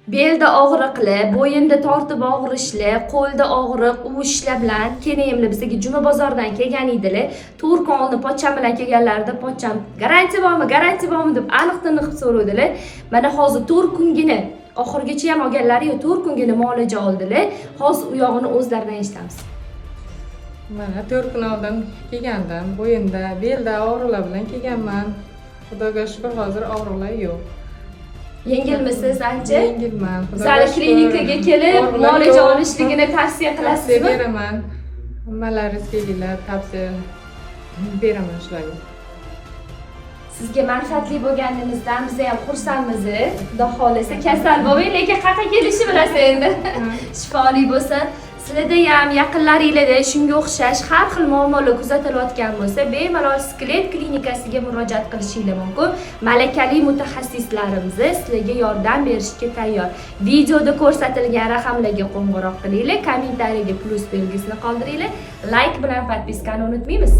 belda og'riqli, bo'yinda tortib og'rishli, qo'lda og'riq, uvishlar bilan keyin bizga Juma bozordan kelgan edilar. 4 kun oldin pochcham bilan kelganlarida pochcham garantiya bormi deb aniq-tiniq qilib so'radilar. Mana hozir 4 kungina oxirgacha ham olganlari-yu 4 kungina muolaja oldilar. Hozir u yog'ini o'zlaridan eshitamiz. Mana 4 kun oldin kelgandim. Bo'yinda, belda og'riqlar bilan kelganman. Xudoga shukr, hozir og'riqlar yo'q. Yengilmisiz ancha? Yengilman. Sizlar klinikaga kelib muolaja olishligini tavsiya Tavsiya qilasizmi? beraman. Hammalaringiz kelinglar, tavsiya beraman shularga. Sizga manfaatli bo'lganingizdan biz ham xursandmiz. Xudo xolisa kasal bo'lmang, lekin qayerga kelishni bilasiz endi. Shifoli bo'lsin. Sizlarda ham yaqinlaringizda shunga o'xshash har xil muammolar kuzatilayotgan bo'lsa, bemalol Skelet klinikasiga murojaat qilishingiz mumkin. Malakali mutaxassislarimiz sizlarga yordam berishga tayyor. Videoda ko'rsatilgan raqamlarga qo'ng'iroq qilinglar, kommentariyaga plus belgisini qoldiringlar, like bilan podpiskani unutmaymiz.